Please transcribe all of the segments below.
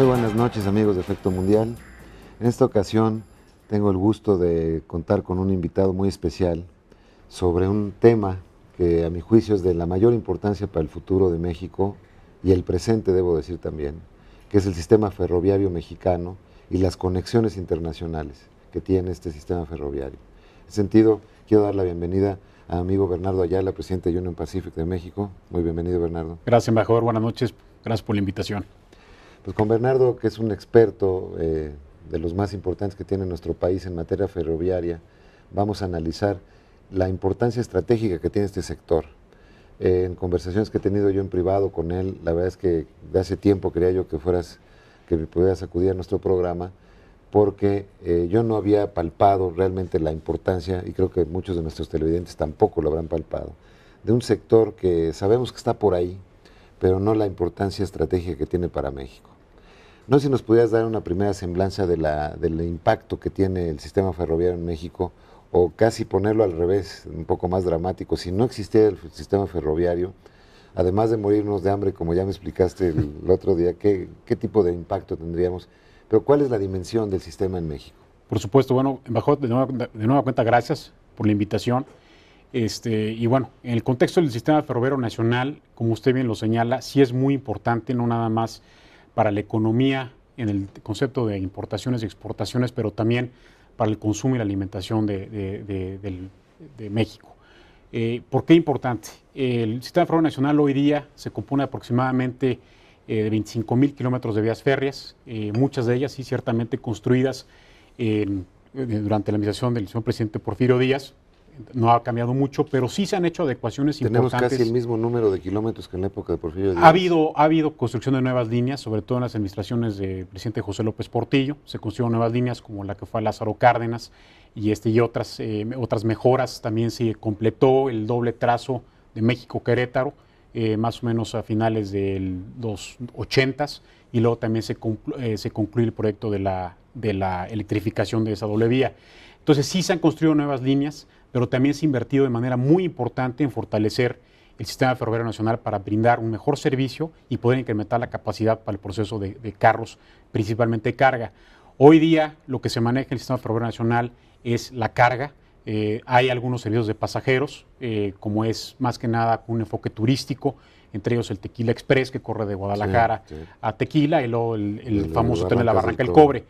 Muy buenas noches, amigos de Efecto Mundial. En esta ocasión tengo el gusto de contar con un invitado muy especial sobre un tema que a mi juicio es de la mayor importancia para el futuro de México y el presente, debo decir también, que es el sistema ferroviario mexicano y las conexiones internacionales que tiene este sistema ferroviario. En ese sentido, quiero dar la bienvenida a mi amigo Bernardo Ayala, presidente de Union Pacific de México. Muy bienvenido, Bernardo. Gracias, embajador. Buenas noches. Gracias por la invitación. Pues con Bernardo, que es un experto de los más importantes que tiene nuestro país en materia ferroviaria, vamos a analizar la importancia estratégica que tiene este sector. En conversaciones que he tenido yo en privado con él, la verdad es que de hace tiempo quería yo que pudieras acudir a nuestro programa, porque yo no había palpado realmente la importancia, y creo que muchos de nuestros televidentes tampoco lo habrán palpado, de un sector que sabemos que está por ahí, pero no la importancia estratégica que tiene para México. No sé si nos pudieras dar una primera semblanza del impacto que tiene el sistema ferroviario en México, o casi ponerlo al revés, un poco más dramático. Si no existiera el sistema ferroviario, además de morirnos de hambre, como ya me explicaste el otro día, ¿qué tipo de impacto tendríamos? Pero ¿cuál es la dimensión del sistema en México? Por supuesto, bueno, embajador, de nueva cuenta, gracias por la invitación. Y bueno, en el contexto del sistema ferroviario nacional, como usted bien lo señala, sí es muy importante, no nada más para la economía en el concepto de importaciones y exportaciones, pero también para el consumo y la alimentación de México. ¿Por qué importante? El sistema ferroviario nacional hoy día se compone aproximadamente de 25,000 kilómetros de vías férreas, muchas de ellas sí ciertamente construidas durante la administración del señor presidente Porfirio Díaz. No ha cambiado mucho, pero sí se han hecho adecuaciones importantes. Tenemos casi el mismo número de kilómetros que en la época de Porfirio Díaz. Ha habido construcción de nuevas líneas, sobre todo en las administraciones del presidente José López Portillo. Se construyeron nuevas líneas como la que fue a Lázaro Cárdenas y otras mejoras. También se completó el doble trazo de México-Querétaro, más o menos a finales de los 80s, y luego también se concluyó el proyecto de la electrificación de esa doble vía. Entonces sí se han construido nuevas líneas, pero también se ha invertido de manera muy importante en fortalecer el sistema ferroviario nacional para brindar un mejor servicio y poder incrementar la capacidad para el proceso de carros, principalmente carga. Hoy día lo que se maneja en el sistema ferroviario nacional es la carga. Hay algunos servicios de pasajeros, como es más que nada un enfoque turístico, entre ellos el Tequila Express, que corre de Guadalajara a Tequila, y luego el famoso tren de la Barranca del Cobre.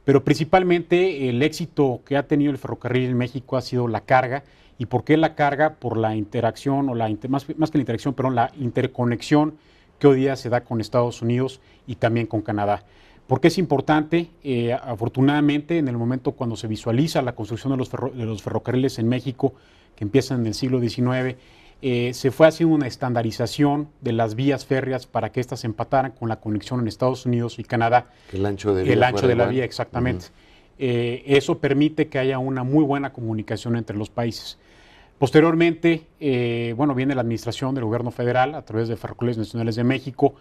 Pero principalmente el éxito que ha tenido el ferrocarril en México ha sido la carga. ¿Y por qué la carga? Por la interacción, más que la interacción, pero la interconexión que hoy día se da con Estados Unidos y también con Canadá. ¿Por qué es importante? Afortunadamente, en el momento cuando se visualiza la construcción de los ferrocarriles en México, que empiezan en el siglo XIX, se fue haciendo una estandarización de las vías férreas para que éstas empataran con la conexión en Estados Unidos y Canadá. El ancho de la vía, exactamente. Eso permite que haya una muy buena comunicación entre los países. Posteriormente, viene la administración del gobierno federal a través de Ferrocarriles Nacionales de México.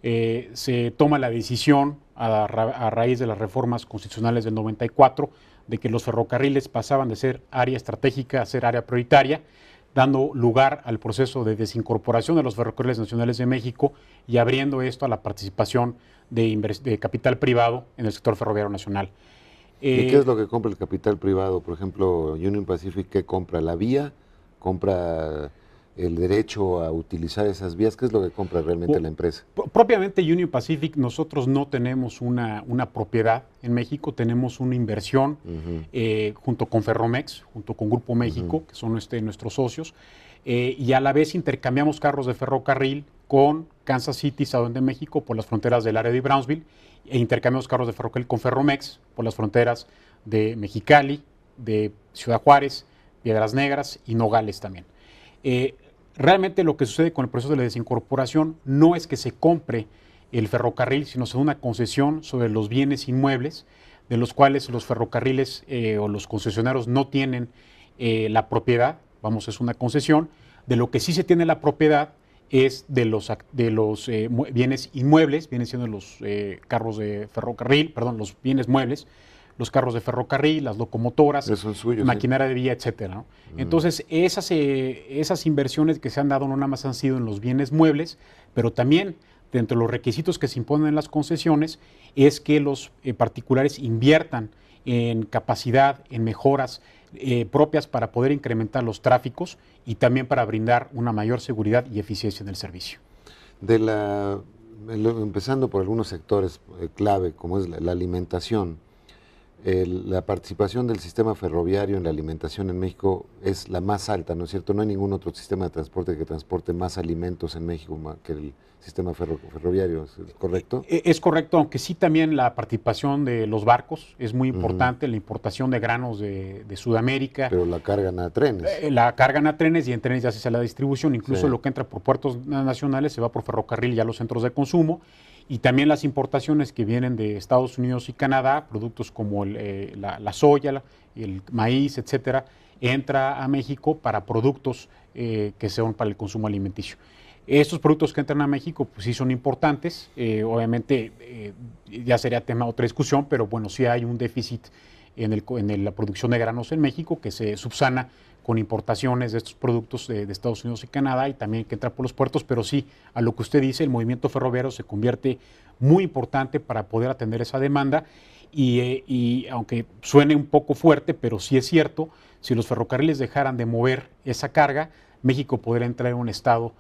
Se toma la decisión a raíz de las reformas constitucionales del 94 de que los ferrocarriles pasaban de ser área estratégica a ser área prioritaria, dando lugar al proceso de desincorporación de los Ferrocarriles Nacionales de México y abriendo esto a la participación de capital privado en el sector ferroviario nacional. ¿Y qué es lo que compra el capital privado? Por ejemplo, Union Pacific, ¿qué compra? ¿La vía? ¿Compra el derecho a utilizar esas vías? ¿Qué es lo que compra realmente la empresa? Propiamente Union Pacific, nosotros no tenemos una propiedad en México, tenemos una inversión junto con Ferromex, junto con Grupo México, que son nuestros socios, y a la vez intercambiamos carros de ferrocarril con Kansas City, Estado de México, por las fronteras del área de Brownsville, e intercambiamos carros de ferrocarril con Ferromex por las fronteras de Mexicali, de Ciudad Juárez, Piedras Negras y Nogales también. Realmente lo que sucede con el proceso de la desincorporación no es que se compre el ferrocarril, sino se da una concesión sobre los bienes inmuebles, de los cuales los ferrocarriles o los concesionarios no tienen la propiedad, es una concesión. De lo que sí se tiene la propiedad es de los bienes inmuebles, vienen siendo los carros de ferrocarril, los bienes muebles, los carros de ferrocarril, las locomotoras, maquinaria de vía, etcétera, ¿no? Entonces, esas inversiones que se han dado no nada más han sido en los bienes muebles, pero también dentro de los requisitos que se imponen en las concesiones es que los particulares inviertan en capacidad, en mejoras propias para poder incrementar los tráficos y también para brindar una mayor seguridad y eficiencia en el servicio. Empezando por algunos sectores clave, como es la alimentación, la participación del sistema ferroviario en la alimentación en México es la más alta, ¿no es cierto? No hay ningún otro sistema de transporte que transporte más alimentos en México que el sistema ferroviario, ¿es correcto? Es correcto, aunque sí también la participación de los barcos es muy importante, la importación de granos de Sudamérica. Pero la cargan a trenes. La cargan a trenes y en trenes ya se hace la distribución, incluso lo que entra por puertos nacionales se va por ferrocarril ya a los centros de consumo. Y también las importaciones que vienen de Estados Unidos y Canadá, productos como la soya, el maíz, etcétera, entra a México para productos que son para el consumo alimenticio. Estos productos que entran a México, pues sí son importantes, obviamente ya sería tema de otra discusión, pero bueno, sí hay un déficit en la producción de granos en México que se subsana con importaciones de estos productos de Estados Unidos y Canadá y también que entra por los puertos, pero sí, a lo que usted dice, el movimiento ferroviario se convierte muy importante para poder atender esa demanda y aunque suene un poco fuerte, pero sí es cierto, si los ferrocarriles dejaran de mover esa carga, México podría entrar en un estado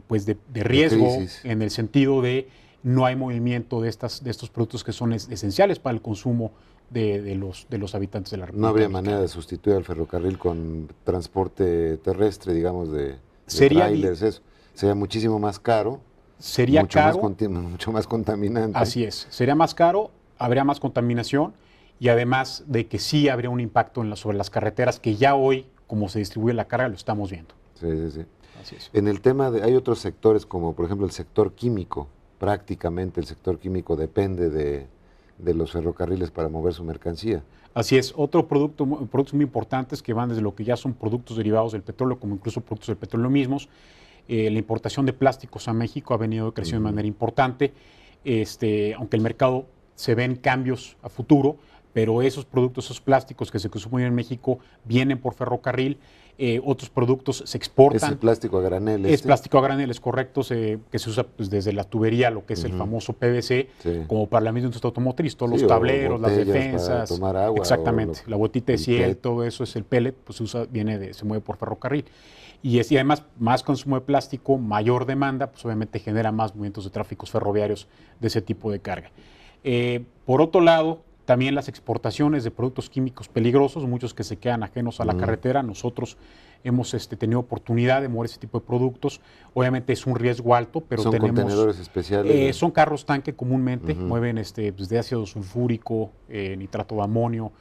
pues de riesgo en el sentido de no hay movimiento de estos productos que son esenciales para el consumo de los habitantes de la República. No habría manera de sustituir al ferrocarril con transporte terrestre, digamos, de trailers, eso. Sería muchísimo más caro. Sería caro. Mucho más contaminante. Así es. Sería más caro, habría más contaminación y además de que sí habría un impacto sobre las carreteras que ya hoy, como se distribuye la carga, lo estamos viendo. Sí, sí, sí. Así es. En el tema hay otros sectores como, por ejemplo, el sector químico. Prácticamente el sector químico depende de los ferrocarriles para mover su mercancía. Así es, productos muy importantes que van desde lo que ya son productos derivados del petróleo, como incluso productos del petróleo mismos. La importación de plásticos a México ha venido creciendo de manera importante, aunque el mercado se ven cambios a futuro, pero esos productos, esos plásticos que se consumen en México vienen por ferrocarril. Otros productos se exportan. ¿Es el plástico a granel? Es plástico a granel, es correcto, que se usa pues, desde la tubería, lo que es el famoso PVC, como para la misma industria automotriz, todos los tableros, las defensas. Para tomar agua. Exactamente, la botita de ciel, todo eso es el pellet, pues se mueve por ferrocarril. Y además, más consumo de plástico, mayor demanda, pues obviamente genera más movimientos de tráficos ferroviarios de ese tipo de carga. Por otro lado, también las exportaciones de productos químicos peligrosos, muchos que se quedan ajenos a la carretera. Nosotros hemos tenido oportunidad de mover ese tipo de productos. Obviamente es un riesgo alto, pero ¿Son contenedores especiales? Son carros tanque comúnmente, mueven desde ácido sulfúrico, nitrato de amonio,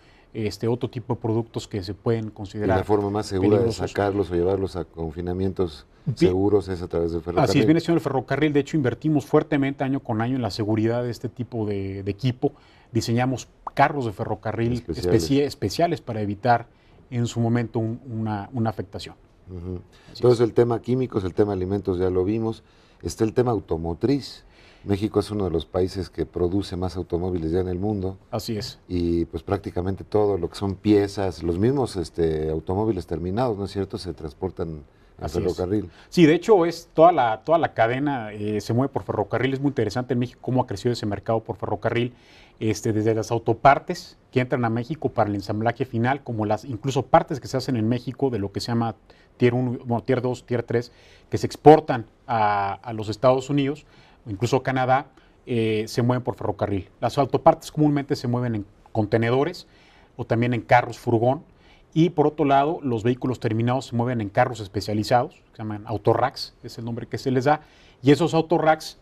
otro tipo de productos que se pueden considerar. ¿Y la forma más segura de sacarlos o llevarlos a confinamientos seguros es a través del ferrocarril? Así es, viene siendo el ferrocarril. De hecho, invertimos fuertemente año con año en la seguridad de este tipo de equipo. Diseñamos carros de ferrocarril especiales para evitar en su momento una afectación. Entonces el tema químicos, el tema alimentos ya lo vimos. Está el tema automotriz. México es uno de los países que produce más automóviles ya en el mundo. Así es. Y pues prácticamente todo lo que son piezas, los mismos automóviles terminados, ¿no es cierto?, se transportan a ferrocarril. Sí, de hecho es toda la cadena se mueve por ferrocarril. Es muy interesante en México cómo ha crecido ese mercado por ferrocarril, desde las autopartes que entran a México para el ensamblaje final, como las incluso partes que se hacen en México de lo que se llama Tier 1, bueno, Tier 2, Tier 3, que se exportan a los Estados Unidos, o incluso a Canadá, se mueven por ferrocarril. Las autopartes comúnmente se mueven en contenedores o también en carros furgón. Y por otro lado, los vehículos terminados se mueven en carros especializados, que se llaman autoracks, es el nombre que se les da. Y esos autoracks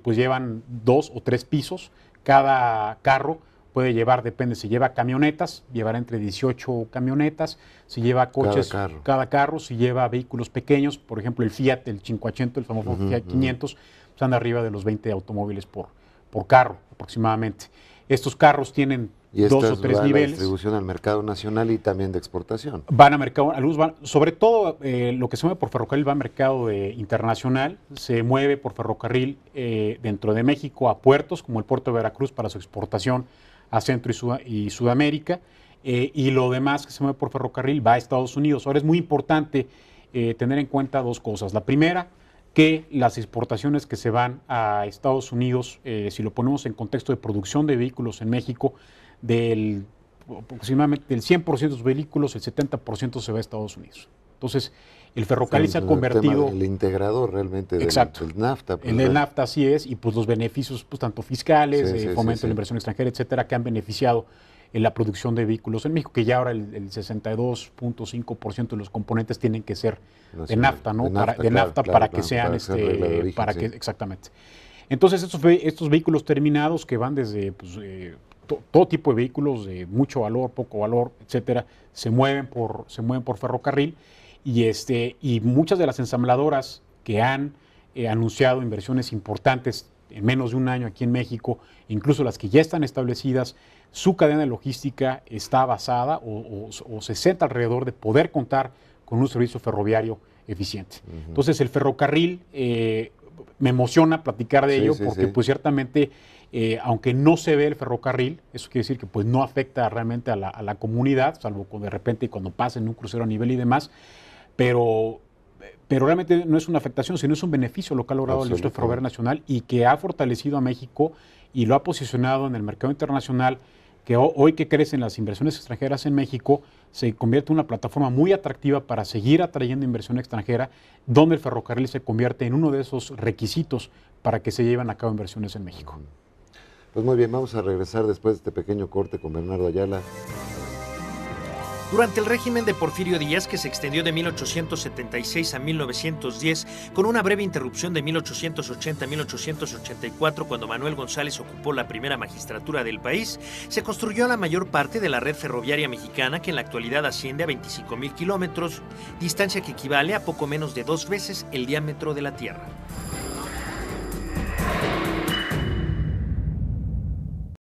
pues llevan 2 o 3 pisos. Cada carro puede llevar, depende, si lleva camionetas, llevará entre 18 camionetas. Si lleva coches, cada carro. Si lleva vehículos pequeños, por ejemplo el Fiat, el 500, el famoso Fiat 500, pues anda arriba de los 20 automóviles por carro aproximadamente. Estos carros tienen 2 o 3 niveles. Distribución al mercado nacional y también de exportación. Van a mercado, sobre todo lo que se mueve por ferrocarril va a mercado internacional, se mueve por ferrocarril dentro de México a puertos como el puerto de Veracruz para su exportación a Centro y Sudamérica, y lo demás que se mueve por ferrocarril va a Estados Unidos. Ahora es muy importante tener en cuenta 2 cosas. La primera, que las exportaciones que se van a Estados Unidos, si lo ponemos en contexto de producción de vehículos en México, aproximadamente del 100% de los vehículos, el 70% se va a Estados Unidos. Entonces, el ferrocarril se ha convertido... El integrador realmente del NAFTA. Pues, el NAFTA, así es, y pues los beneficios pues, tanto fiscales, fomento de la inversión extranjera, etcétera, que han beneficiado en la producción de vehículos en México, que ya ahora el 62.5% de los componentes tienen que ser de NAFTA, ¿no? De NAFTA para que sean, exactamente. Entonces, estos vehículos terminados que van desde pues, todo tipo de vehículos de mucho valor, poco valor, etcétera, se mueven por ferrocarril y muchas de las ensambladoras que han anunciado inversiones importantes en menos de un año aquí en México, incluso las que ya están establecidas, su cadena de logística está basada o se centra alrededor de poder contar con un servicio ferroviario eficiente. Entonces, el ferrocarril me emociona platicar de ello porque pues ciertamente, aunque no se ve el ferrocarril, eso quiere decir que pues no afecta realmente a la comunidad, salvo de repente cuando pasen un crucero a nivel y demás, pero realmente no es una afectación, sino es un beneficio lo que ha logrado la industria ferroviaria nacional y que ha fortalecido a México y lo ha posicionado en el mercado internacional, que hoy que crecen las inversiones extranjeras en México, se convierte en una plataforma muy atractiva para seguir atrayendo inversión extranjera, donde el ferrocarril se convierte en uno de esos requisitos para que se lleven a cabo inversiones en México. Pues muy bien, vamos a regresar después de este pequeño corte con Bernardo Ayala. Durante el régimen de Porfirio Díaz, que se extendió de 1876 a 1910, con una breve interrupción de 1880 a 1884, cuando Manuel González ocupó la primera magistratura del país, se construyó la mayor parte de la red ferroviaria mexicana, que en la actualidad asciende a 25,000 kilómetros, distancia que equivale a poco menos de 2 veces el diámetro de la Tierra.